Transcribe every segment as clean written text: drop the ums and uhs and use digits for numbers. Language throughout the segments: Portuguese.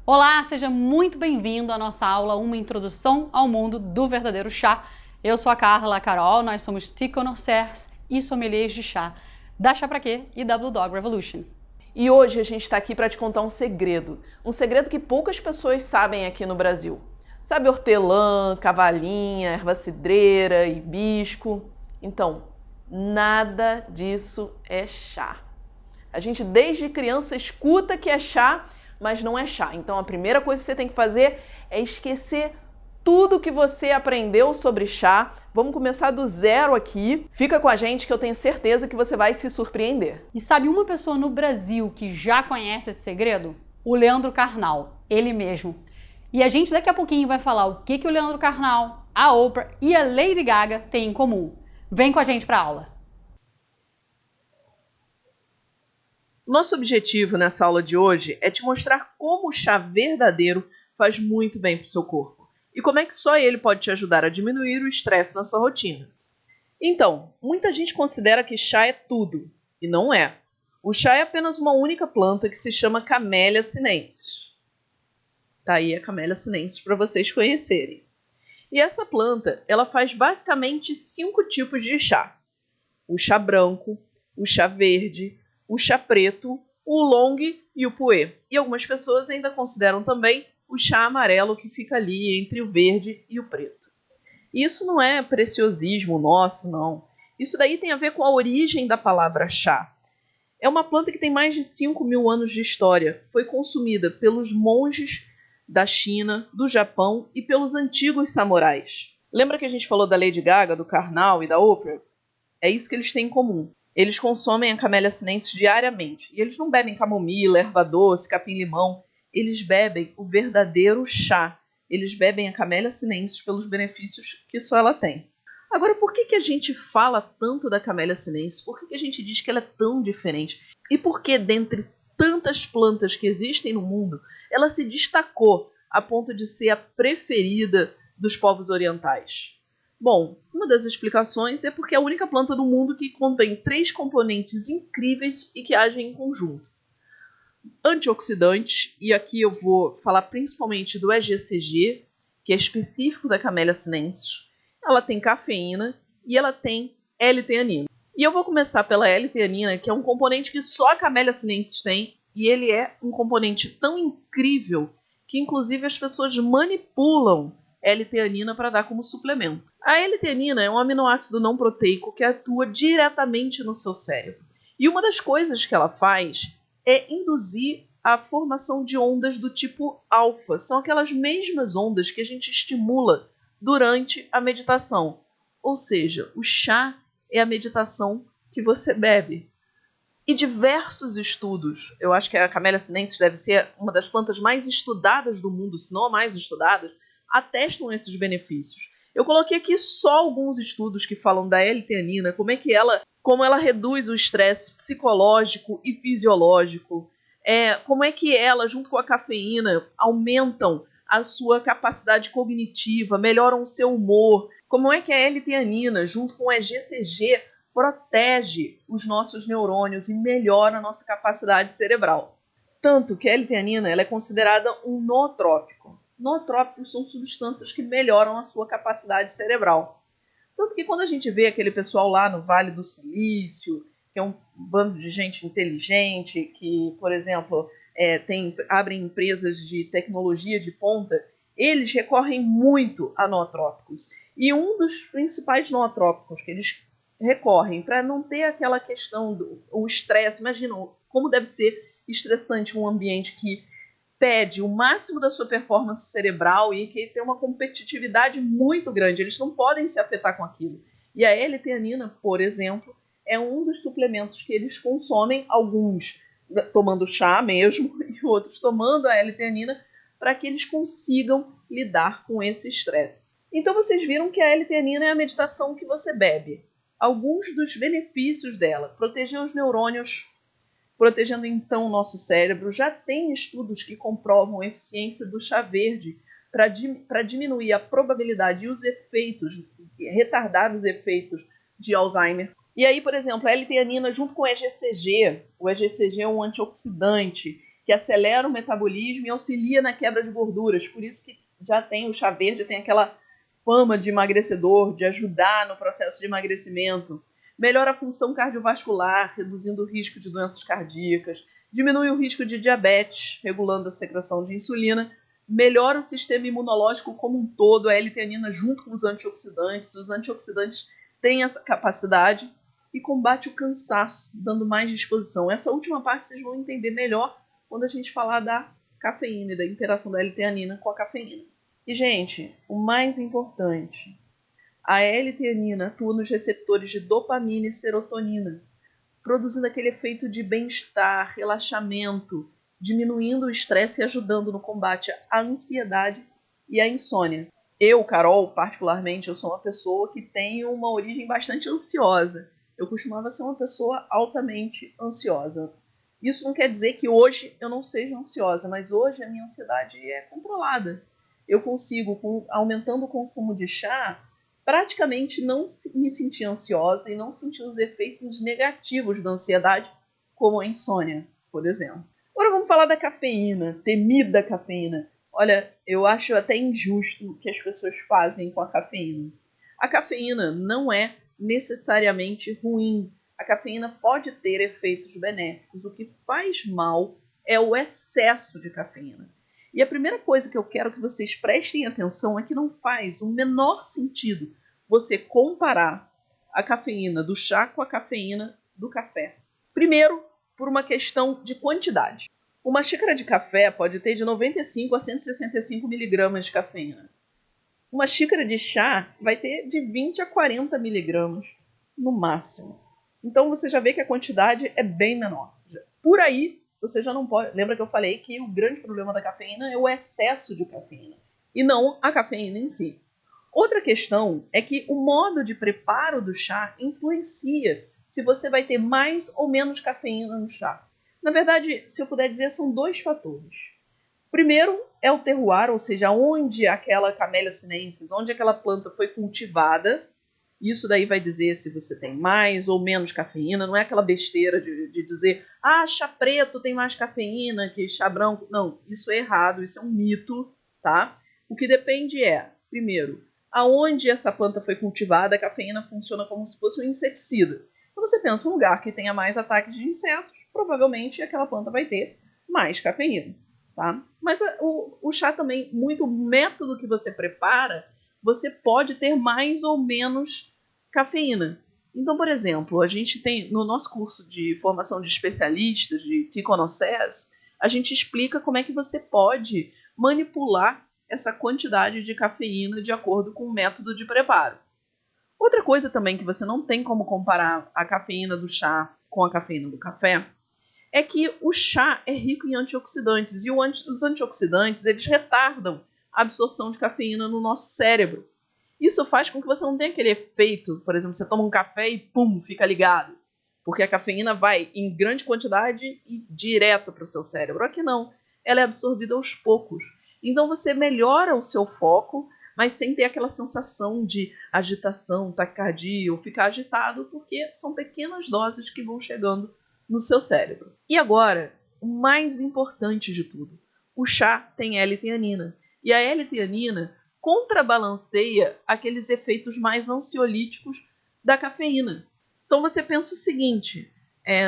Olá, seja muito bem-vindo à nossa aula Uma Introdução ao Mundo do Verdadeiro Chá. Eu sou a Carla Carol, nós somos Tea Connoisseurs e sommeliers de chá da Chá Pra Quê e da Blue Dog Revolution. E hoje a gente está aqui para te contar um segredo que poucas pessoas sabem aqui no Brasil. Sabe hortelã, cavalinha, erva cidreira, hibisco? Então, nada disso é chá. A gente desde criança escuta que é chá, mas não é chá. Então a primeira coisa que você tem que fazer é esquecer tudo que você aprendeu sobre chá. Vamos começar do zero aqui. Fica com a gente que eu tenho certeza que você vai se surpreender. E sabe uma pessoa no Brasil que já conhece esse segredo? O Leandro Carnal, ele mesmo. E a gente daqui a pouquinho vai falar o que o Leandro Carnal, a Oprah e a Lady Gaga têm em comum. Vem com a gente para a aula. Nosso objetivo nessa aula de hoje é te mostrar como o chá verdadeiro faz muito bem para o seu corpo e como é que só ele pode te ajudar a diminuir o estresse na sua rotina. Então, muita gente considera que chá é tudo, e não é. O chá é apenas uma única planta que se chama Camellia sinensis. Tá aí a Camellia sinensis para vocês conhecerem. E essa planta, ela faz basicamente 5 tipos de chá. O chá branco, o chá verde, o chá preto, o long e o puer. E algumas pessoas ainda consideram também o chá amarelo que fica ali entre o verde e o preto. Isso não é preciosismo nosso, não. Isso daí tem a ver com a origem da palavra chá. É uma planta que tem mais de 5.000 anos de história. Foi consumida pelos monges da China, do Japão e pelos antigos samurais. Lembra que a gente falou da Lady Gaga, do Carnal e da Oprah? É isso que eles têm em comum. Eles consomem a Camellia sinensis diariamente. E eles não bebem camomila, erva doce, capim-limão. Eles bebem o verdadeiro chá. Eles bebem a Camellia sinensis pelos benefícios que só ela tem. Agora, por que a gente fala tanto da Camellia sinensis? Por que a gente diz que ela é tão diferente? E por que, dentre tantas plantas que existem no mundo, ela se destacou a ponto de ser a preferida dos povos orientais? Bom, uma das explicações é porque é a única planta do mundo que contém 3 componentes incríveis e que agem em conjunto. Antioxidantes, e aqui eu vou falar principalmente do EGCG, que é específico da Camellia sinensis. Ela tem cafeína e ela tem L-teanina. E eu vou começar pela L-teanina, que é um componente que só a Camellia sinensis tem, e ele é um componente tão incrível que inclusive as pessoas manipulam L-teanina para dar como suplemento. A L-teanina é um aminoácido não proteico que atua diretamente no seu cérebro. E uma das coisas que ela faz é induzir a formação de ondas do tipo alfa. São aquelas mesmas ondas que a gente estimula durante a meditação. Ou seja, o chá é a meditação que você bebe. E diversos estudos, eu acho que a Camellia sinensis deve ser uma das plantas mais estudadas do mundo, se não a mais estudada, atestam esses benefícios. Eu coloquei aqui só alguns estudos que falam da L-teanina, como ela reduz o estresse psicológico e fisiológico, como é que ela, junto com a cafeína, aumentam a sua capacidade cognitiva, melhoram o seu humor, como é que a L-teanina, junto com a EGCG, protege os nossos neurônios e melhora a nossa capacidade cerebral. Tanto que a L-teanina ela é considerada um nootrópico. Nootrópicos são substâncias que melhoram a sua capacidade cerebral. Tanto que quando a gente vê aquele pessoal lá no Vale do Silício, que é um bando de gente inteligente, que, por exemplo, abrem empresas de tecnologia de ponta, eles recorrem muito a nootrópicos. E um dos principais nootrópicos que eles recorrem para não ter aquela questão do estresse, imagina como deve ser estressante um ambiente que pede o máximo da sua performance cerebral e que tem uma competitividade muito grande. Eles não podem se afetar com aquilo. E a L-teanina, por exemplo, é um dos suplementos que eles consomem, alguns tomando chá mesmo e outros tomando a L-teanina para que eles consigam lidar com esse estresse. Então vocês viram que a L-teanina é a meditação que você bebe. Alguns dos benefícios dela, proteger os neurônios, protegendo então o nosso cérebro. Já tem estudos que comprovam a eficiência do chá verde para diminuir a probabilidade e os efeitos, retardar os efeitos de Alzheimer. E aí, por exemplo, a L-teanina junto com o EGCG é um antioxidante, que acelera o metabolismo e auxilia na quebra de gorduras. Por isso que já tem o chá verde, tem aquela fama de emagrecedor, de ajudar no processo de emagrecimento. Melhora a função cardiovascular, reduzindo o risco de doenças cardíacas. Diminui o risco de diabetes, regulando a secreção de insulina. Melhora o sistema imunológico como um todo, a L-teanina junto com os antioxidantes. Os antioxidantes têm essa capacidade e combate o cansaço, dando mais disposição. Essa última parte vocês vão entender melhor quando a gente falar da cafeína e da interação da L-teanina com a cafeína. E, gente, o mais importante, a L-teanina atua nos receptores de dopamina e serotonina, produzindo aquele efeito de bem-estar, relaxamento, diminuindo o estresse e ajudando no combate à ansiedade e à insônia. Eu, Carol, particularmente, eu sou uma pessoa que tem uma origem bastante ansiosa. Eu costumava ser uma pessoa altamente ansiosa. Isso não quer dizer que hoje eu não seja ansiosa, mas hoje a minha ansiedade é controlada. Eu consigo, aumentando o consumo de chá, praticamente não me sentir ansiosa e não sentir os efeitos negativos da ansiedade, como a insônia, por exemplo. Agora vamos falar da cafeína, temida cafeína. Olha, eu acho até injusto o que as pessoas fazem com a cafeína. A cafeína não é necessariamente ruim. A cafeína pode ter efeitos benéficos. O que faz mal é o excesso de cafeína. E a primeira coisa que eu quero que vocês prestem atenção é que não faz o menor sentido você comparar a cafeína do chá com a cafeína do café. Primeiro, por uma questão de quantidade. Uma xícara de café pode ter de 95 a 165 miligramas de cafeína. Uma xícara de chá vai ter de 20 a 40 miligramas no máximo. Então você já vê que a quantidade é bem menor. Por aí, você já não pode... Lembra que eu falei que o grande problema da cafeína é o excesso de cafeína, e não a cafeína em si. Outra questão é que o modo de preparo do chá influencia se você vai ter mais ou menos cafeína no chá. Na verdade, se eu puder dizer, são dois fatores. Primeiro é o terroir, ou seja, onde aquela Camellia sinensis, onde aquela planta foi cultivada. Isso daí vai dizer se você tem mais ou menos cafeína. Não é aquela besteira de dizer, chá preto tem mais cafeína que chá branco. Não, isso é errado, isso é um mito, tá? O que depende é, primeiro, aonde essa planta foi cultivada, a cafeína funciona como se fosse um inseticida. Então você pensa, um lugar que tenha mais ataques de insetos, provavelmente aquela planta vai ter mais cafeína, tá? Mas o chá também, muito método que você prepara, você pode ter mais ou menos cafeína. Então, por exemplo, a gente tem, no nosso curso de formação de especialistas, de Tea Connoisseurs, a gente explica como é que você pode manipular essa quantidade de cafeína de acordo com o método de preparo. Outra coisa também que você não tem como comparar a cafeína do chá com a cafeína do café é que o chá é rico em antioxidantes e os antioxidantes eles retardam a absorção de cafeína no nosso cérebro. Isso faz com que você não tenha aquele efeito, por exemplo, você toma um café e pum, fica ligado. Porque a cafeína vai em grande quantidade e direto para o seu cérebro. Aqui não, ela é absorvida aos poucos. Então você melhora o seu foco, mas sem ter aquela sensação de agitação, taquicardia ou ficar agitado, porque são pequenas doses que vão chegando no seu cérebro. E agora, o mais importante de tudo, o chá tem L-teanina. E a L-teanina contrabalanceia aqueles efeitos mais ansiolíticos da cafeína. Então você pensa o seguinte,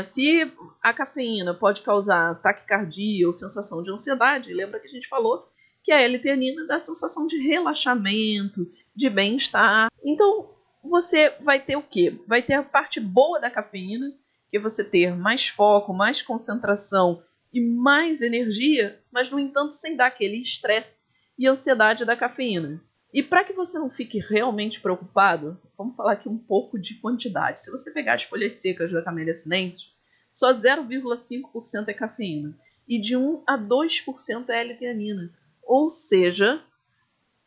se a cafeína pode causar taquicardia ou sensação de ansiedade, lembra que a gente falou que a L-teanina dá a sensação de relaxamento, de bem-estar. Então você vai ter o quê? Vai ter a parte boa da cafeína, que é você ter mais foco, mais concentração e mais energia, mas no entanto sem dar aquele estresse e ansiedade da cafeína. E para que você não fique realmente preocupado, vamos falar aqui um pouco de quantidade. Se você pegar as folhas secas da Camellia sinensis, só 0,5% é cafeína e de 1 a 2% é L-teanina. Ou seja,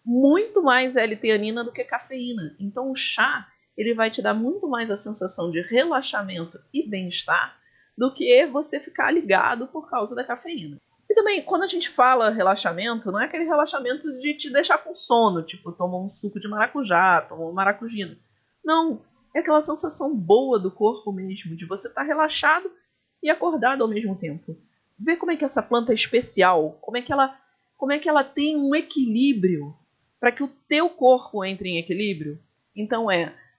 muito mais L-teanina do que cafeína. Então o chá ele vai te dar muito mais a sensação de relaxamento e bem-estar do que você ficar ligado por causa da cafeína. E também, quando a gente fala relaxamento, não é aquele relaxamento de te deixar com sono, tipo, toma um suco de maracujá, toma uma maracujina. Não, é aquela sensação boa do corpo mesmo, de você estar relaxado e acordado ao mesmo tempo. Vê como é que essa planta é especial, como é que ela tem um equilíbrio para que o teu corpo entre em equilíbrio. Então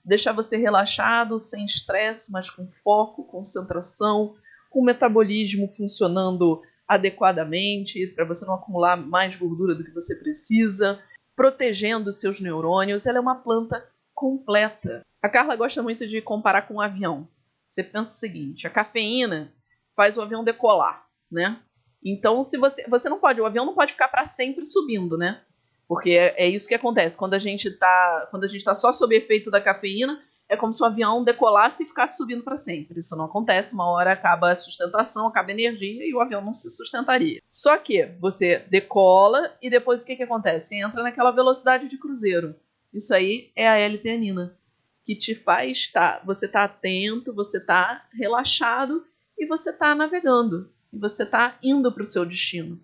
deixar você relaxado, sem estresse, mas com foco, concentração, com o metabolismo funcionando adequadamente, para você não acumular mais gordura do que você precisa, protegendo os seus neurônios. Ela é uma planta completa. A Carla gosta muito de comparar com um avião. Você pensa o seguinte, a cafeína faz o avião decolar, né? Então, se você não pode, o avião não pode ficar para sempre subindo, né? Porque é isso que acontece. Quando a gente tá só sob efeito da cafeína, é como se o avião decolasse e ficasse subindo para sempre. Isso não acontece. Uma hora acaba a sustentação, acaba a energia e o avião não se sustentaria. Só que você decola e depois o que acontece? Você entra naquela velocidade de cruzeiro. Isso aí é a L-teanina, que te faz estar. Você está atento, você está relaxado e você está navegando. E você está indo para o seu destino.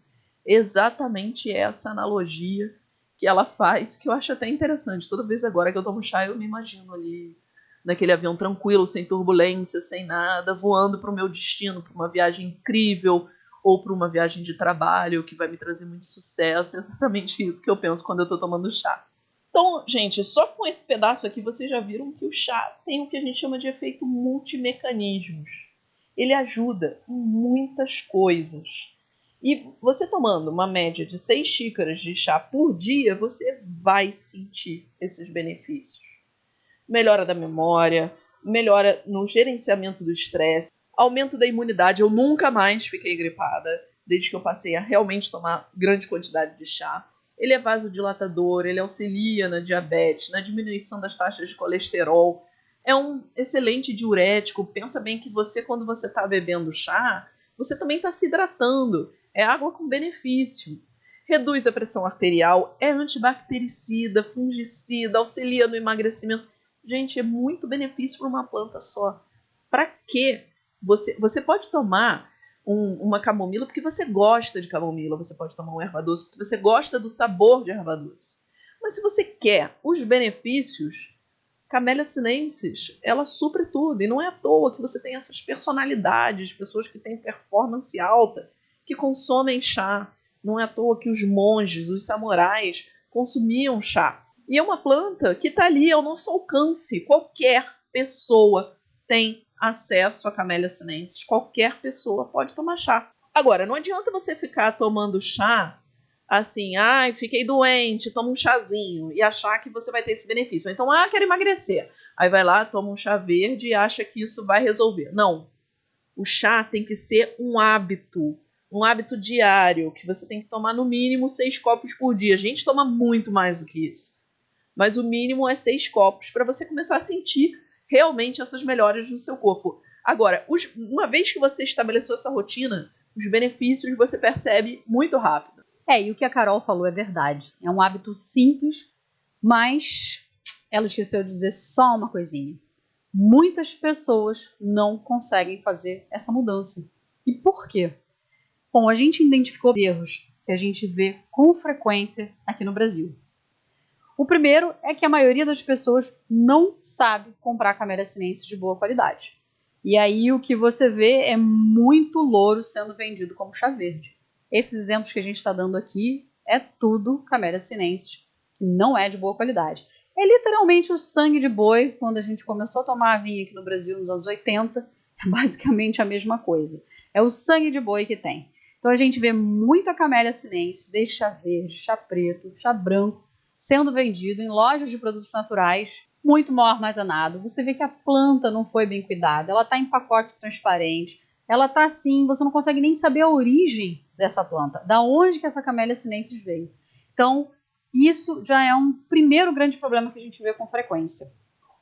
Exatamente essa analogia que ela faz, que eu acho até interessante. Toda vez agora que eu tomo chá, eu me imagino ali naquele avião tranquilo, sem turbulência, sem nada, voando para o meu destino, para uma viagem incrível ou para uma viagem de trabalho que vai me trazer muito sucesso. É exatamente isso que eu penso quando eu estou tomando chá. Então, gente, só com esse pedaço aqui vocês já viram que o chá tem o que a gente chama de efeito multimecanismos. Ele ajuda em muitas coisas. E você tomando uma média de 6 xícaras de chá por dia, você vai sentir esses benefícios. Melhora da memória, melhora no gerenciamento do estresse, aumento da imunidade. Eu nunca mais fiquei gripada, desde que eu passei a realmente tomar grande quantidade de chá. Ele é vasodilatador, ele auxilia na diabetes, na diminuição das taxas de colesterol. É um excelente diurético. Pensa bem que quando você está bebendo chá, você também está se hidratando. É água com benefício. Reduz a pressão arterial, é antibactericida, fungicida, auxilia no emagrecimento. Gente, é muito benefício para uma planta só. Para quê? Você pode tomar uma camomila porque você gosta de camomila. Você pode tomar um erva doce porque você gosta do sabor de erva doce. Mas se você quer os benefícios, Camellia sinensis, ela supre tudo. E não é à toa que você tem essas personalidades, pessoas que têm performance alta, que consomem chá. Não é à toa que os monges, os samurais, consumiam chá. E é uma planta que está ali ao nosso alcance. Qualquer pessoa tem acesso a Camellia sinensis. Qualquer pessoa pode tomar chá. Agora, não adianta você ficar tomando chá assim, fiquei doente, toma um chazinho e achar que você vai ter esse benefício. Ou então, quero emagrecer. Aí vai lá, toma um chá verde e acha que isso vai resolver. Não. O chá tem que ser um hábito diário, que você tem que tomar no mínimo 6 copos por dia. A gente toma muito mais do que isso. Mas o mínimo é 6 copos para você começar a sentir realmente essas melhoras no seu corpo. Agora, uma vez que você estabeleceu essa rotina, os benefícios você percebe muito rápido. E o que a Carol falou é verdade. É um hábito simples, mas ela esqueceu de dizer só uma coisinha. Muitas pessoas não conseguem fazer essa mudança. E por quê? Bom, a gente identificou erros que a gente vê com frequência aqui no Brasil. O primeiro é que a maioria das pessoas não sabe comprar Camellia sinensis de boa qualidade. E aí o que você vê é muito louro sendo vendido como chá verde. Esses exemplos que a gente está dando aqui é tudo Camellia sinensis, que não é de boa qualidade. É literalmente o sangue de boi. Quando a gente começou a tomar vinho aqui no Brasil nos anos 80, é basicamente a mesma coisa. É o sangue de boi que tem. Então a gente vê muita Camellia sinensis, desde chá verde, chá preto, chá branco, sendo vendido em lojas de produtos naturais, muito mal armazenado. Você vê que a planta não foi bem cuidada, ela está em pacote transparente, ela está assim, você não consegue nem saber a origem dessa planta, da onde que essa Camellia sinensis veio. Então, isso já é um primeiro grande problema que a gente vê com frequência.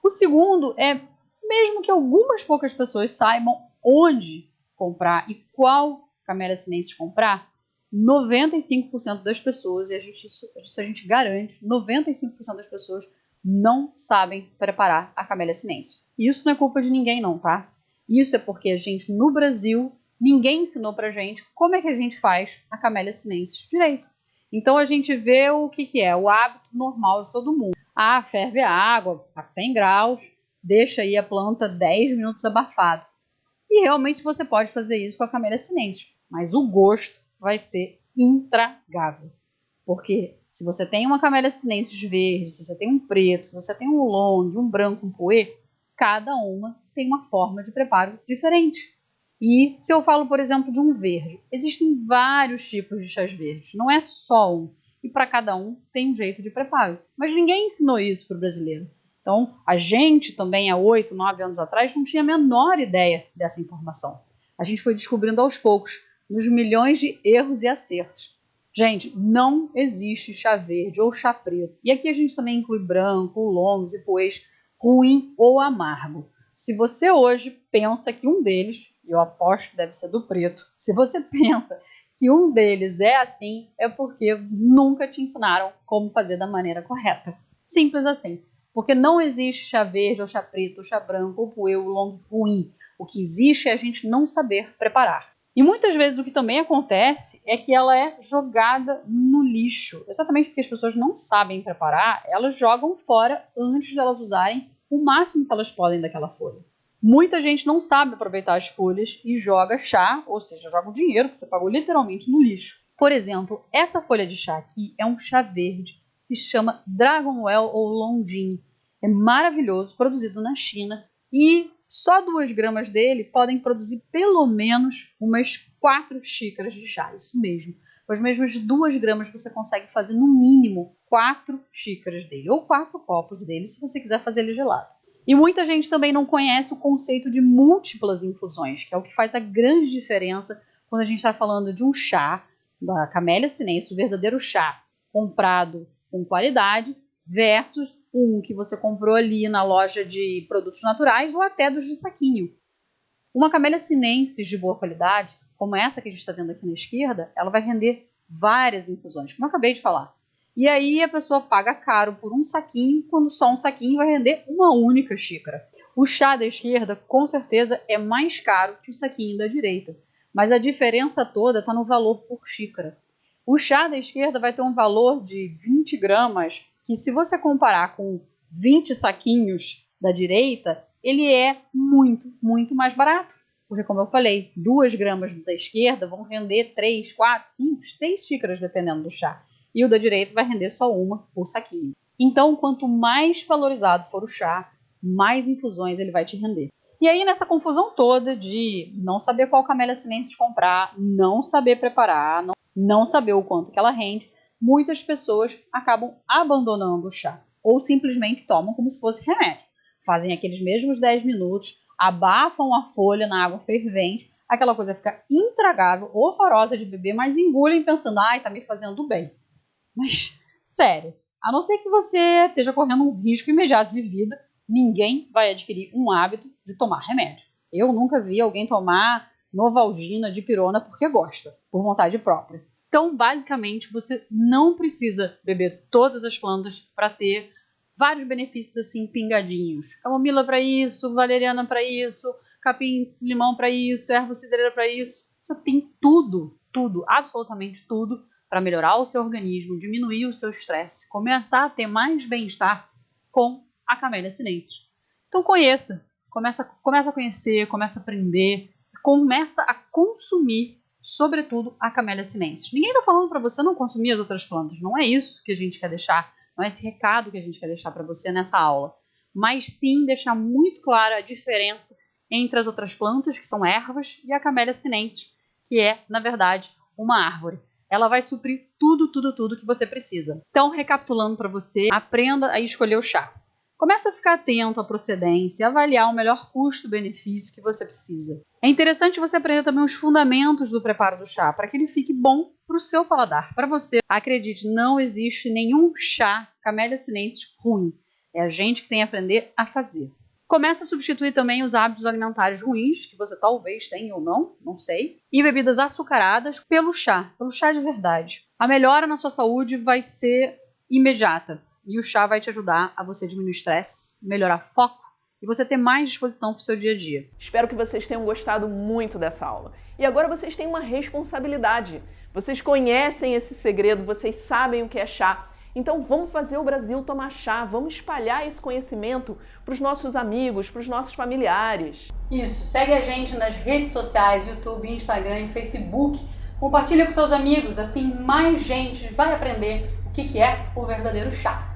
O segundo é, mesmo que algumas poucas pessoas saibam onde comprar e qual Camellia sinensis comprar, 95% das pessoas, e isso a gente garante, 95% das pessoas não sabem preparar a Camellia sinensis. Isso não é culpa de ninguém não, tá? Isso é porque a gente, no Brasil, ninguém ensinou pra gente como é que a gente faz a Camellia sinensis direito. Então a gente vê o que é o hábito normal de todo mundo. Ferve a água a 100 graus, deixa aí a planta 10 minutos abafada. E realmente você pode fazer isso com a Camellia sinensis. mas o gosto vai ser intragável. Porque se você tem uma camélia sinensis verde, se você tem um preto, se você tem um long, um branco, um puer, cada uma tem uma forma de preparo diferente. E se eu falo, por exemplo, de um verde, existem vários tipos de chás verdes, não é só um. E para cada um tem um jeito de preparo. Mas ninguém ensinou isso para o brasileiro. Então, a gente também, há 8, 9 anos atrás, não tinha a menor ideia dessa informação. A gente foi descobrindo aos poucos, nos milhões de erros e acertos. Gente, não existe chá verde ou chá preto. E aqui a gente também inclui branco, longs e puers, ruim ou amargo. Se você hoje pensa que um deles, eu aposto que deve ser do preto, se você pensa que um deles é assim, é porque nunca te ensinaram como fazer da maneira correta. Simples assim. Porque não existe chá verde ou chá preto ou chá branco ou puer ou long ruim. O que existe é a gente não saber preparar. E muitas vezes o que também acontece é que ela é jogada no lixo. Exatamente porque as pessoas não sabem preparar, elas jogam fora antes de elas usarem o máximo que elas podem daquela folha. Muita gente não sabe aproveitar as folhas e joga chá, ou seja, joga o dinheiro que você pagou literalmente no lixo. Por exemplo, essa folha de chá aqui é um chá verde que se chama Dragonwell ou Longyin. É maravilhoso, produzido na China e só 2 gramas dele podem produzir pelo menos umas 4 xícaras de chá, isso mesmo. Com as mesmas 2 gramas você consegue fazer no mínimo 4 xícaras dele, ou 4 copos dele, se você quiser fazer ele gelado. E muita gente também não conhece o conceito de múltiplas infusões, que é o que faz a grande diferença quando a gente está falando de um chá da Camellia sinensis, o verdadeiro chá comprado com qualidade, versus um que você comprou ali na loja de produtos naturais ou até dos de saquinho. Uma Camellia sinensis de boa qualidade, como essa que a gente está vendo aqui na esquerda, ela vai render várias infusões, como eu acabei de falar. E aí a pessoa paga caro por um saquinho, quando só um saquinho vai render uma única xícara. O chá da esquerda, com certeza, é mais caro que o saquinho da direita, mas a diferença toda está no valor por xícara. O chá da esquerda vai ter um valor de 20 gramas, que se você comparar com 20 saquinhos da direita, ele é muito, muito mais barato. Porque, como eu falei, 2 gramas da esquerda vão render 3, 4, 5, 6 xícaras, dependendo do chá. E o da direita vai render só uma por saquinho. Então, quanto mais valorizado for o chá, mais infusões ele vai te render. E aí, nessa confusão toda de não saber qual Camellia sinensis comprar, não saber preparar, não saber o quanto que ela rende, muitas pessoas acabam abandonando o chá. Ou simplesmente tomam como se fosse remédio. Fazem aqueles mesmos 10 minutos, abafam a folha na água fervente, aquela coisa fica intragável, horrorosa de beber, mas engolem pensando, ai, tá me fazendo bem. Mas, sério, a não ser que você esteja correndo um risco imediato de vida, ninguém vai adquirir um hábito de tomar remédio. Eu nunca vi alguém tomar Novalgina, dipirona porque gosta, por vontade própria. Então, basicamente, você não precisa beber todas as plantas para ter vários benefícios assim pingadinhos. Camomila para isso, valeriana para isso, capim-limão para isso, erva cidreira para isso. Você tem tudo, absolutamente tudo para melhorar o seu organismo, diminuir o seu estresse, começar a ter mais bem-estar com a Camellia sinensis. Então conheça, começa a conhecer, começa a aprender, começa a consumir, sobretudo, a Camellia sinensis. Ninguém está falando para você não consumir as outras plantas, não é isso que a gente quer deixar, não é esse recado que a gente quer deixar para você nessa aula, mas sim deixar muito clara a diferença entre as outras plantas, que são ervas, e a Camellia sinensis, que é, na verdade, uma árvore. Ela vai suprir tudo que você precisa. Então, recapitulando para você, aprenda a escolher o chá. Comece a ficar atento à procedência, avaliar o melhor custo-benefício que você precisa. É interessante você aprender também os fundamentos do preparo do chá, para que ele fique bom para o seu paladar. Para você, acredite, não existe nenhum chá Camellia sinensis ruim. É a gente que tem que aprender a fazer. Comece a substituir também os hábitos alimentares ruins, que você talvez tenha ou não sei, e bebidas açucaradas pelo chá de verdade. A melhora na sua saúde vai ser imediata, e o chá vai te ajudar a você diminuir o estresse, melhorar foco e você ter mais disposição para o seu dia a dia. Espero que vocês tenham gostado muito dessa aula. E agora vocês têm uma responsabilidade. Vocês conhecem esse segredo, vocês sabem o que é chá. Então vamos fazer o Brasil tomar chá, vamos espalhar esse conhecimento para os nossos amigos, para os nossos familiares. Isso, segue a gente nas redes sociais, YouTube, Instagram e Facebook. Compartilha com seus amigos, assim mais gente vai aprender o que é o verdadeiro chá.